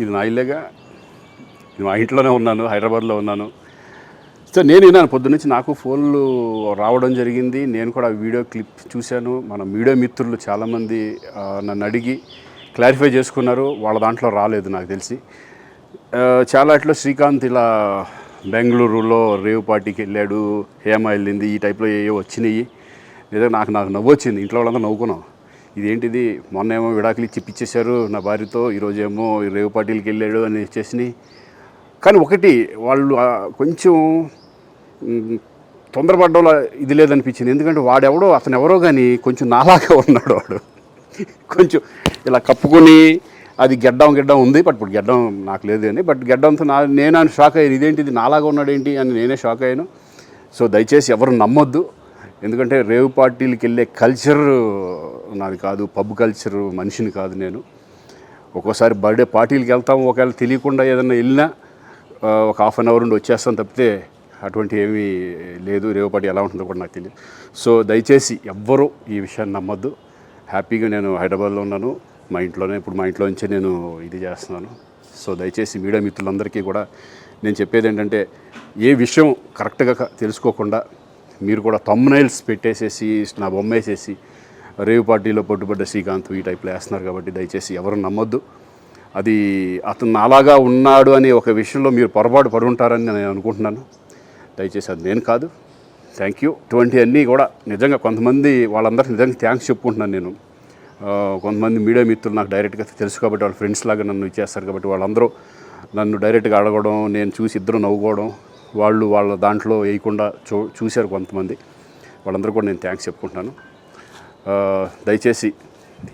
ఇది నా ఇల్లేగా, ఇది మా ఇంట్లోనే ఉన్నాను, హైదరాబాద్లో ఉన్నాను. సో నేను విన్నాను పొద్దున్నుంచి, నాకు ఫోన్లు రావడం జరిగింది. నేను కూడా వీడియో క్లిప్ చూశాను. మన మీడియా మిత్రులు చాలామంది నన్ను అడిగి క్లారిఫై చేసుకున్నారు. వాళ్ళ దాంట్లో రాలేదు నాకు తెలిసి. చాలా ఇట్లా శ్రీకాంత్ ఇలా బెంగళూరులో రేవ్ పార్టీకి వెళ్ళాడు, హేమ వెళ్ళింది, ఈ టైప్లో ఏవో వచ్చినాయి. నిజంగా నాకు నవ్వు వచ్చింది. ఇంట్లో వాళ్ళంతా నవ్వుకున్నాం. ఇదేంటిది, మొన్న ఏమో విడాకులు ఇచ్చి పిచ్చేశారు నా భార్యతో, ఈరోజేమో రేవ్ పార్టీలకి వెళ్ళాడు అని వచ్చేసినాయి. కానీ ఒకటి, వాళ్ళు కొంచెం తొందరపడ్డంలో ఇది లేదనిపించింది. ఎందుకంటే వాడెవడో, అతను ఎవరో కానీ కొంచెం నాలాగా ఉన్నాడు. వాడు కొంచెం ఇలా కప్పుకొని, అది గెడ్డం ఉంది, బట్ ఇప్పుడు గెడ్డం నాకు లేదు అని, బట్ గెడ్డంతో నేను షాక్ అయ్యాను. ఇదేంటిది నాలాగా ఉన్నాడు ఏంటి అని నేనే షాక్ అయ్యాను. సో దయచేసి ఎవరు నమ్మొద్దు. ఎందుకంటే రేవ్ పార్టీలకి వెళ్ళే కల్చర్ నాది కాదు, పబ్ కల్చర్ మనిషిని కాదు నేను. ఒక్కోసారి బర్త్డే పార్టీలకి వెళ్తాము, ఒకవేళ తెలియకుండా ఏదైనా వెళ్ళినా ఒక హాఫ్ అన్ అవర్ నుండి వచ్చేస్తాను తప్పితే అటువంటి ఏమీ లేదు. రేవ్ పార్టీ ఎలా ఉంటుందో కూడా నాకు తెలియదు. సో దయచేసి ఎవ్వరూ ఈ విషయాన్ని నమ్మొద్దు. హ్యాపీగా నేను హైదరాబాద్లో ఉన్నాను, మా ఇంట్లోనే. ఇప్పుడు మా ఇంట్లో నుంచే నేను ఇది చేస్తున్నాను. సో దయచేసి మీడియా మిత్రులందరికీ కూడా నేను చెప్పేది ఏంటంటే, ఏ విషయం కరెక్ట్గా తెలుసుకోకుండా మీరు కూడా థంబ్నైల్స్ పెట్టేసేసి నా బొమ్మ వేసేసి రేవ్ పార్టీలో పట్టుబడ్డ శ్రీకాంత్ ఈ టైప్లో వేస్తున్నారు. కాబట్టి దయచేసి ఎవరు నమ్మొద్దు. అది అతను అలాగా ఉన్నాడు అనే ఒక విషయంలో మీరు పొరపాటు పడి ఉంటారని నేను అనుకుంటున్నాను. దయచేసి అది నేను కాదు. Thank you. ఇటువంటి అన్నీ కూడా నిజంగా కొంతమంది, వాళ్ళందరికీ నిజంగా థ్యాంక్స్ చెప్పుకుంటున్నాను నేను. కొంతమంది మీడియా మిత్రులు నాకు డైరెక్ట్గా తెలుసు కాబట్టి, వాళ్ళ ఫ్రెండ్స్ లాగా నన్ను ఇచ్చేస్తారు కాబట్టి, వాళ్ళందరూ నన్ను డైరెక్ట్గా అడగడం, నేను చూసి ఇద్దరు నవ్వుకోవడం, వాళ్ళు వాళ్ళ దాంట్లో వేయకుండా చూశారు కొంతమంది. వాళ్ళందరూ కూడా నేను థ్యాంక్స్ చెప్పుకుంటున్నాను. దయచేసి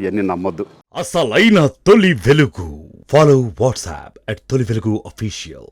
ఇవన్నీ నమ్మొద్దు. అసలైన తొలి వెలుగు. ఫాలో వాట్సాప్ @తొలి వెలుగు official.